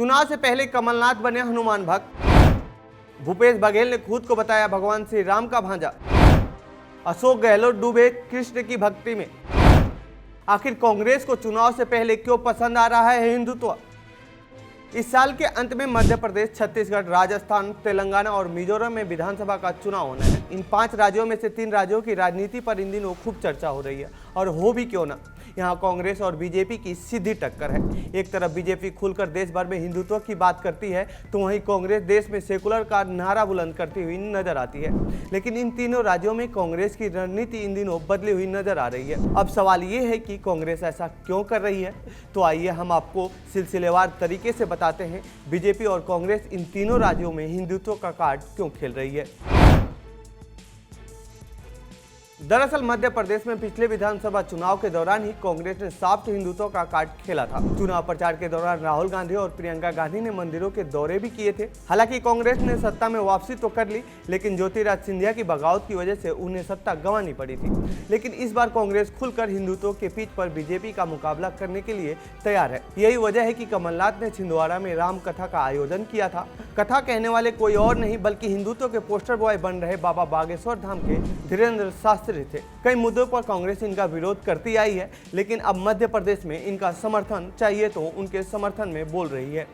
चुनाव से पहले कमलनाथ बने हनुमान भक्त। भूपेश बघेल ने खुद को बताया भगवान श्री राम का भांजा। अशोक गहलोत डूबे कृष्ण की भक्ति में। आखिर कांग्रेस को चुनाव से पहले क्यों पसंद आ रहा है हिंदुत्व? इस साल के अंत में मध्य प्रदेश, छत्तीसगढ़, राजस्थान, तेलंगाना और मिजोरम में विधानसभा का चुनाव होना है। इन 5 राज्यों में से 3 राज्यों की राजनीति पर इन दिनों खूब चर्चा हो रही है, और हो भी क्यों ना। यहाँ कांग्रेस और बीजेपी की सीधी टक्कर है। एक तरफ बीजेपी खुलकर देश भर में हिंदुत्व की बात करती है, तो वहीं कांग्रेस देश में सेकुलर का नारा बुलंद करती हुई नजर आती है। लेकिन इन तीनों राज्यों में कांग्रेस की रणनीति इन दिनों बदली हुई नजर आ रही है। अब सवाल ये है कि कांग्रेस ऐसा क्यों कर रही है? तो आइए हम आपको सिलसिलेवार तरीके से बताते हैं बीजेपी और कांग्रेस इन तीनों राज्यों में हिंदुत्व का कार्ड क्यों खेल रही है। दरअसल मध्य प्रदेश में पिछले विधानसभा चुनाव के दौरान ही कांग्रेस ने सॉफ्ट हिंदुत्व का कार्ड खेला था। चुनाव प्रचार के दौरान राहुल गांधी और प्रियंका गांधी ने मंदिरों के दौरे भी किए थे। हालांकि कांग्रेस ने सत्ता में वापसी तो कर ली, लेकिन ज्योतिरादित्य सिंधिया की बगावत की वजह से उन्हें सत्ता गंवानी पड़ी थी। लेकिन इस बार कांग्रेस खुलकर हिंदुत्व के पीठ पर बीजेपी का मुकाबला करने के लिए तैयार है। यही वजह है कि कमलनाथ ने छिंदवाड़ा में राम कथा का आयोजन किया था। कथा कहने वाले कोई और नहीं बल्कि हिंदुत्व के पोस्टर बॉय बन रहे बाबा बागेश्वर धाम के धीरेन्द्र शास्त्री थे। कई मुद्दों पर कांग्रेस इनका विरोध करती आई है, लेकिन अब मध्य प्रदेश में इनका समर्थन चाहिए तो उनके समर्थन में बोल रही है।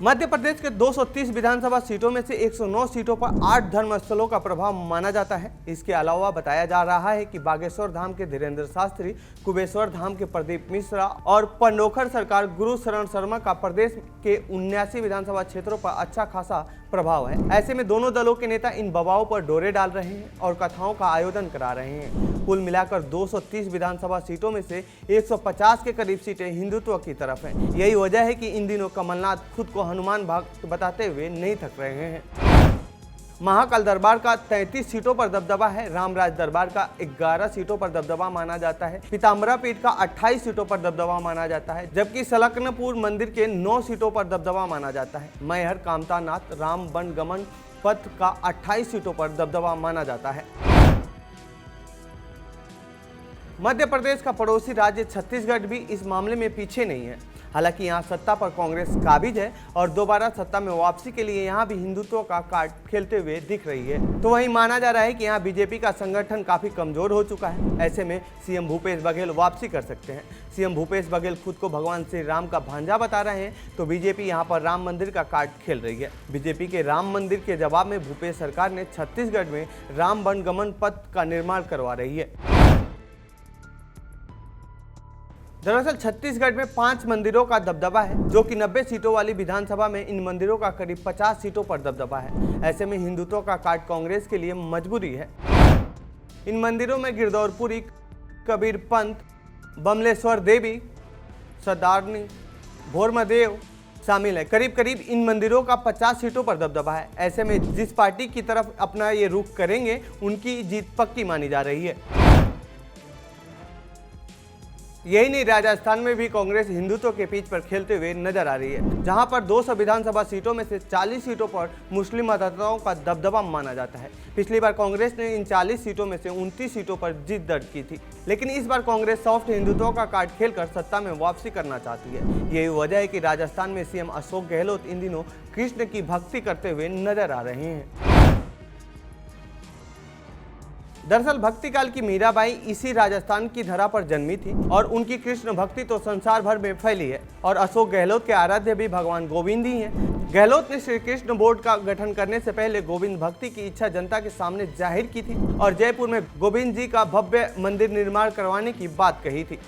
मध्य प्रदेश के 230 विधानसभा सीटों में से 109 सीटों पर 8 धर्मस्थलों का प्रभाव माना जाता है। इसके अलावा बताया जा रहा है कि बागेश्वर धाम के धीरेन्द्र शास्त्री, कुबेश्वर धाम के प्रदीप मिश्रा और पंडोखर सरकार गुरु शरण शर्मा का प्रदेश के 79 विधानसभा क्षेत्रों पर अच्छा खासा प्रभाव है। ऐसे में दोनों दलों के नेता इन बवाओं पर डोरे डाल रहे हैं और कथाओं का आयोजन करा रहे हैं। कुल मिलाकर 230 विधानसभा सीटों में से 150 के करीब सीटें हिंदुत्व की तरफ हैं। यही वजह है कि इन दिनों कमलनाथ खुद को हनुमान भक्त बताते हुए नहीं थक रहे हैं। महाकाल दरबार का 33 सीटों पर दबदबा है। रामराज दरबार का 11 सीटों पर दबदबा माना जाता है। पीताम्बरा पीठ का 28 सीटों पर दबदबा माना जाता है, जबकि सलकनपुर मंदिर के 9 सीटों पर दबदबा माना जाता है। मैहर कामतानाथ राम वन गमन पथ का 28 सीटों पर दबदबा माना जाता है। मध्य प्रदेश का पड़ोसी राज्य छत्तीसगढ़ भी इस मामले में पीछे नहीं है। हालांकि यहाँ सत्ता पर कांग्रेस काबिज है और दोबारा सत्ता में वापसी के लिए यहाँ भी हिंदुत्व का कार्ड खेलते हुए दिख रही है। तो वहीं माना जा रहा है कि यहाँ बीजेपी का संगठन काफी कमजोर हो चुका है। ऐसे में सीएम भूपेश बघेल वापसी कर सकते हैं। सीएम भूपेश बघेल खुद को भगवान श्री राम का भांजा बता रहे हैं, तो बीजेपी यहाँ पर राम मंदिर का कार्ड खेल रही है। बीजेपी के राम मंदिर के जवाब में भूपेश सरकार ने छत्तीसगढ़ में राम वनगमन पथ का निर्माण करवा रही है। दरअसल छत्तीसगढ़ में 5 मंदिरों का दबदबा है, जो कि 90 सीटों वाली विधानसभा में इन मंदिरों का करीब 50 सीटों पर दबदबा है। ऐसे में हिंदुत्व का कार्ड कांग्रेस के लिए मजबूरी है। इन मंदिरों में गिरदौरपुरी, कबीर पंथ, बमलेश्वर देवी, सदारनी, भोरमदेव शामिल है। करीब करीब इन मंदिरों का 50 सीटों पर दबदबा है। ऐसे में जिस पार्टी की तरफ अपना ये रुख करेंगे उनकी जीत पक्की मानी जा रही है। यही नहीं, राजस्थान में भी कांग्रेस हिंदुत्व के पिच पर खेलते हुए नजर आ रही है, जहां पर 200 विधानसभा सीटों में से 40 सीटों पर मुस्लिम मतदाताओं का दबदबा माना जाता है। पिछली बार कांग्रेस ने इन 40 सीटों में से 29 सीटों पर जीत दर्ज की थी, लेकिन इस बार कांग्रेस सॉफ्ट हिंदुत्व का कार्ड खेलकर सत्ता में वापसी करना चाहती है। यही वजह है कि राजस्थान में सीएम अशोक गहलोत इन दिनों कृष्ण की भक्ति करते हुए नजर आ रहे हैं। दरअसल भक्ति काल की मीराबाई इसी राजस्थान की धरा पर जन्मी थी और उनकी कृष्ण भक्ति तो संसार भर में फैली है। और अशोक गहलोत के आराध्य भी भगवान गोविंद ही हैं। गहलोत ने श्री कृष्ण बोर्ड का गठन करने से पहले गोविंद भक्ति की इच्छा जनता के सामने जाहिर की थी और जयपुर में गोविंद जी का भव्य मंदिर निर्माण करवाने की बात कही थी।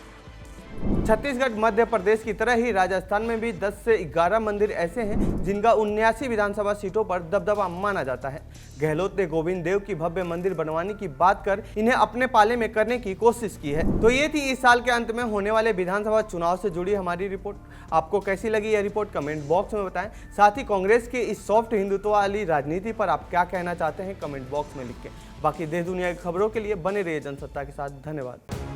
छत्तीसगढ़ मध्य प्रदेश की तरह ही राजस्थान में भी 10 से 11 मंदिर ऐसे हैं जिनका 79 विधानसभा सीटों पर दबदबा माना जाता है। गहलोत ने गोविंद देव की भव्य मंदिर बनवाने की बात कर इन्हें अपने पाले में करने की कोशिश की है। तो ये थी इस साल के अंत में होने वाले विधानसभा चुनाव से जुड़ी हमारी रिपोर्ट। आपको कैसी लगी यह रिपोर्ट कमेंट बॉक्स में बताएं। साथ ही कांग्रेस के इस सॉफ्ट हिंदुत्व वाली राजनीति पर आप क्या कहना चाहते हैं कमेंट बॉक्स में लिख के। बाकी देश दुनिया की खबरों के लिए बने रहिए जनसत्ता के साथ। धन्यवाद।